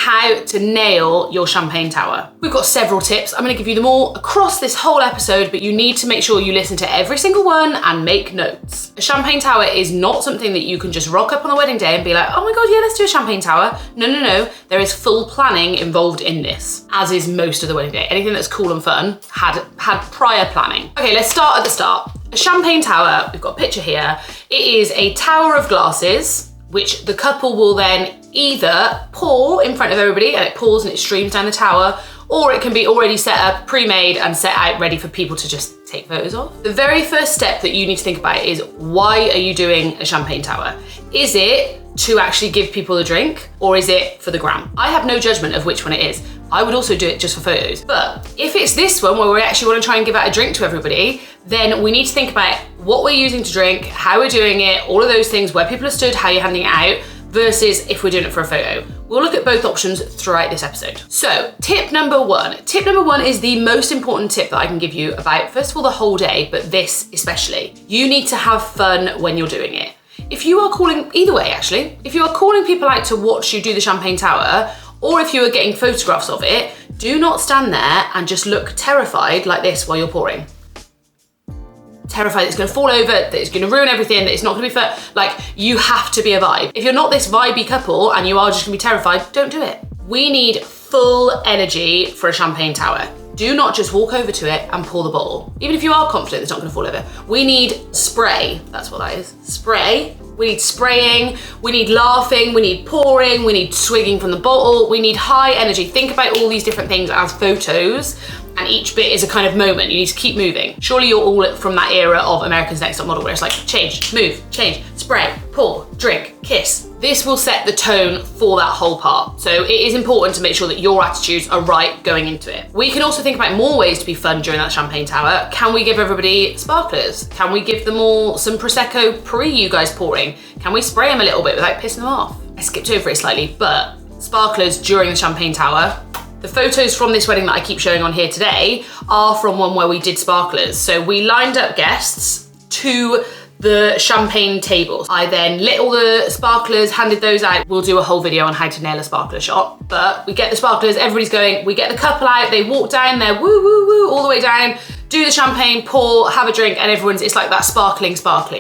how to nail your champagne tower. We've got several tips. I'm gonna give you them all across this whole episode, but you need to make sure you listen to every single one and make notes. A champagne tower is not something that you can just rock up on the wedding day and be like, oh my God, yeah, let's do a champagne tower. No. There is full planning involved in this, as is most of the wedding day. Anything that's cool and fun had prior planning. Okay, let's start at the start. A champagne tower, we've got a picture here. It is a tower of glasses, which the couple will then either pour in front of everybody and it pours and it streams down the tower, or it can be already set up, pre-made and set out ready for people to just take photos of. The very first step that you need to think about is, why are you doing a champagne tower? Is it to actually give people a drink, or is it for the gram? I have no judgment of which one it is. I would also do it just for photos. But if it's this one where we actually want to try and give out a drink to everybody, then we need to think about what we're using to drink, how we're doing it, all of those things, where people are stood, how you're handing it out, versus if we're doing it for a photo. We'll look at both options throughout this episode. So tip number one. Tip number one is the most important tip that I can give you about, first of all, the whole day, but this especially. You need to have fun when you're doing it. If you are calling, either way actually, if you are calling people out to watch you do the champagne tower, or if you are getting photographs of it, do not stand there and just look terrified like this while you're pouring. Terrified that it's gonna fall over, that it's gonna ruin everything, that it's not gonna be fair. Like, you have to be a vibe. If you're not this vibey couple and you are just gonna be terrified, don't do it. We need full energy for a champagne tower. Do not just walk over to it and pour the bottle. Even if you are confident it's not gonna fall over. We need spray, that's what that is, spray. We need spraying, we need laughing, we need pouring, we need swigging from the bottle, we need high energy. Think about all these different things as photos, and each bit is a kind of moment. You need to keep moving. Surely you're all from that era of America's Next Top Model where it's like change, move, change, spray, pour, drink, kiss. This will set the tone for that whole part. So it is important to make sure that your attitudes are right going into it. We can also think about more ways to be fun during that champagne tower. Can we give everybody sparklers? Can we give them all some Prosecco pre you guys pouring? Can we spray them a little bit without pissing them off? I skipped over it slightly, but sparklers during the champagne tower. The photos from this wedding that I keep showing on here today are from one where we did sparklers. So we lined up guests to the champagne tables. I then lit all the sparklers, handed those out. We'll do a whole video on how to nail a sparkler shot. But we get the sparklers, everybody's going, we get the couple out, they walk down there, woo, woo, woo, all the way down, do the champagne, pour, have a drink, and it's like that sparkling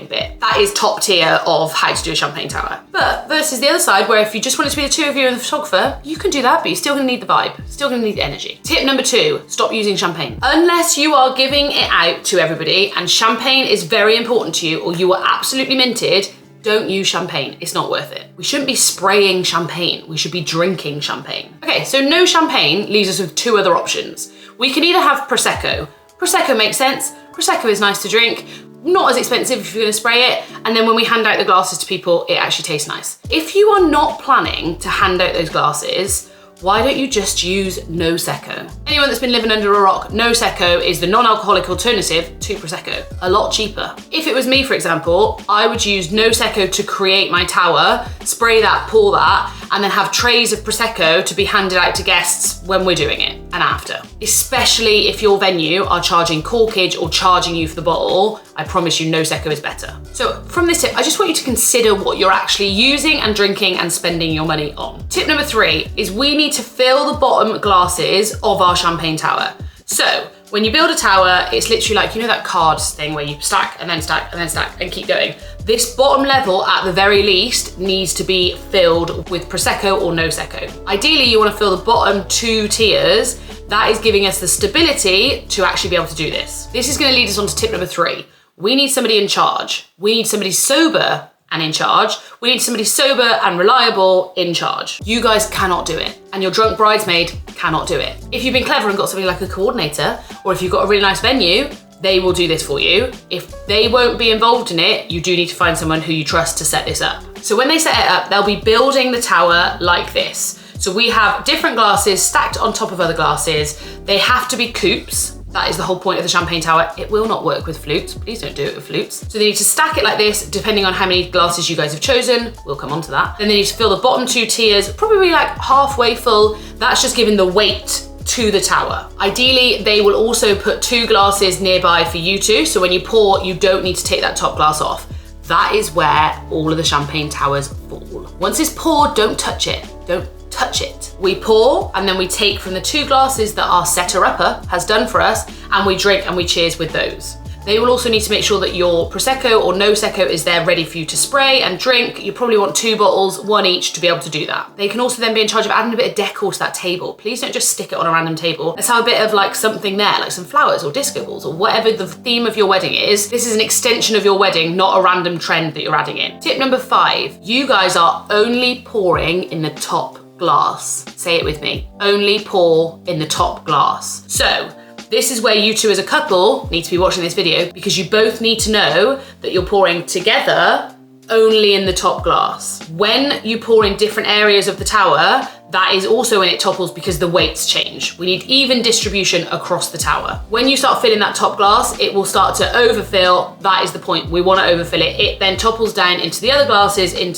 bit. That is top tier of how to do a champagne tower. But versus the other side, where if you just want it to be the two of you and the photographer, you can do that, but you're still gonna need the vibe, still gonna need the energy. Tip number two, stop using champagne. Unless you are giving it out to everybody and champagne is very important to you, or you are absolutely minted, don't use champagne, it's not worth it. We shouldn't be spraying champagne, we should be drinking champagne. Okay, so no champagne leaves us with two other options. We can either have Prosecco. Prosecco makes sense. Prosecco is nice to drink, not as expensive if you're gonna spray it, and then when we hand out the glasses to people, it actually tastes nice. If you are not planning to hand out those glasses, why don't you just use No Secco? Anyone that's been living under a rock, No Secco is the non-alcoholic alternative to Prosecco. A lot cheaper. If it was me, for example, I would use No Secco to create my tower, spray that, pour that, and then have trays of Prosecco to be handed out to guests when we're doing it and after. Especially if your venue are charging corkage or charging you for the bottle, I promise you No Secco is better. So from this tip, I just want you to consider what you're actually using and drinking and spending your money on. Tip number three is we need to fill the bottom glasses of our champagne tower. So when you build a tower, it's literally like, you know that cards thing where you stack and then stack and then stack and keep going. This bottom level, at the very least, needs to be filled with Prosecco or No Secco. Ideally, you want to fill the bottom two tiers. That is giving us the stability to actually be able to do this. This is going to lead us on to tip number three. We need somebody in charge. We need somebody sober and in charge. We need somebody sober and reliable in charge. You guys cannot do it, and your drunk bridesmaid cannot do it. If you've been clever and got somebody like a coordinator, or if you've got a really nice venue, they will do this for you. If they won't be involved in it, you do need to find someone who you trust to set this up. So when they set it up, they'll be building the tower like this. So we have different glasses stacked on top of other glasses. They have to be coupes. That is the whole point of the champagne tower. It will not work with flutes. Please don't do it with flutes. So they need to stack it like this, depending on how many glasses you guys have chosen. We'll come on to that. Then they need to fill the bottom two tiers, probably like halfway full. That's just giving the weight to the tower. Ideally, they will also put two glasses nearby for you two. So when you pour, you don't need to take that top glass off. That is where all of the champagne towers fall. Once it's poured, don't touch it. Don't touch it. We pour, and then we take from the 2 glasses that our setter-upper has done for us, and we drink and we cheers with those. They will also need to make sure that your Prosecco or no Secco is there ready for you to spray and drink. You probably want 2 bottles, 1 each, to be able to do that. They can also then be in charge of adding a bit of decor to that table. Please don't just stick it on a random table. Let's have a bit of like something there, like some flowers or disco balls or whatever the theme of your wedding is. This is an extension of your wedding, not a random trend that you're adding in. Tip number 5, you guys are only pouring in the top glass. Say it with me. Only pour in the top glass. So, this is where you two as a couple need to be watching this video, because you both need to know that you're pouring together only in the top glass. When you pour in different areas of the tower, that is also when it topples because the weights change. We need even distribution across the tower. When you start filling that top glass, it will start to overfill. That is the point. We want to overfill it. It then topples down into the other glasses, and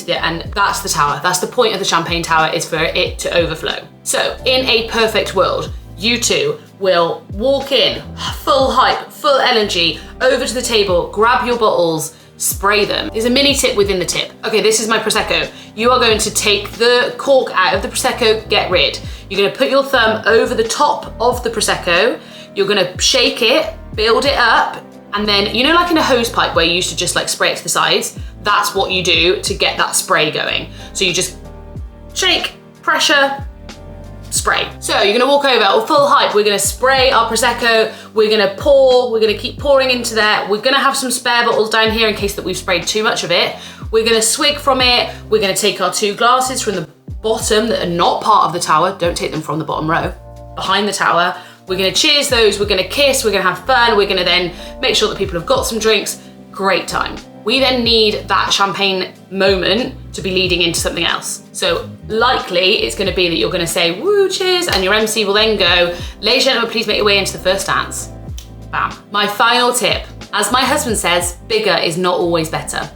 that's the tower. That's the point of the champagne tower, is for it to overflow. So in a perfect world, you two will walk in, full hype, full energy, over to the table, grab your bottles, spray them. There's a mini tip within the tip. Okay, this is my Prosecco. You are going to take the cork out of the Prosecco, get rid. You're gonna put your thumb over the top of the Prosecco, you're gonna shake it, build it up, and then, you know, like in a hose pipe where you used to just like spray it to the sides, that's what you do to get that spray going. So you just shake, pressure, spray. So you're gonna walk over, full hype, we're gonna spray our Prosecco, we're gonna pour, we're gonna keep pouring into there, we're gonna have some spare bottles down here in case that we've sprayed too much of it, we're gonna swig from it, we're gonna take our 2 glasses from the bottom that are not part of the tower, don't take them from the bottom row, behind the tower, we're gonna cheers those, we're gonna kiss, we're gonna have fun, we're gonna then make sure that people have got some drinks, great time. We then need that champagne moment to be leading into something else. So likely it's gonna be that you're gonna say, woo, cheers, and your MC will then go, ladies and gentlemen, please make your way into the first dance. Bam. My final tip, as my husband says, bigger is not always better.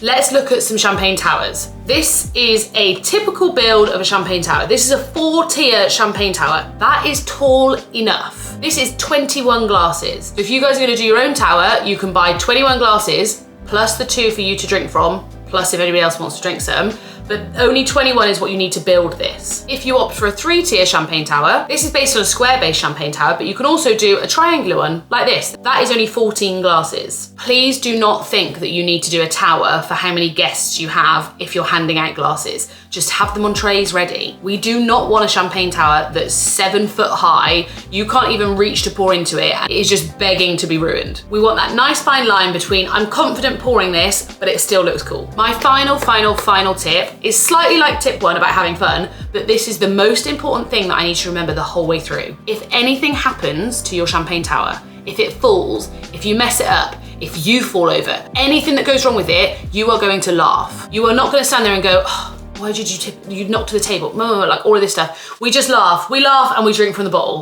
Let's look at some champagne towers. This is a typical build of a champagne tower. This is a 4-tier champagne tower. That is tall enough. This is 21 glasses. So if you guys are gonna do your own tower, you can buy 21 glasses, plus the 2 for you to drink from, plus if anybody else wants to drink some, but only 21 is what you need to build this. If you opt for a 3-tier champagne tower, this is based on a square-based champagne tower, but you can also do a triangular one like this. That is only 14 glasses. Please do not think that you need to do a tower for how many guests you have if you're handing out glasses. Just have them on trays ready. We do not want a champagne tower that's 7 foot high. You can't even reach to pour into it. It is just begging to be ruined. We want that nice fine line between I'm confident pouring this, but it still looks cool. My final tip is slightly like tip 1 about having fun, but this is the most important thing that I need to remember the whole way through. If anything happens to your champagne tower, if it falls, if you mess it up, if you fall over, anything that goes wrong with it, you are going to laugh. You are not going to stand there and go, oh, why did you knock to the table? Like all of this stuff. We just laugh. We laugh and we drink from the bottle.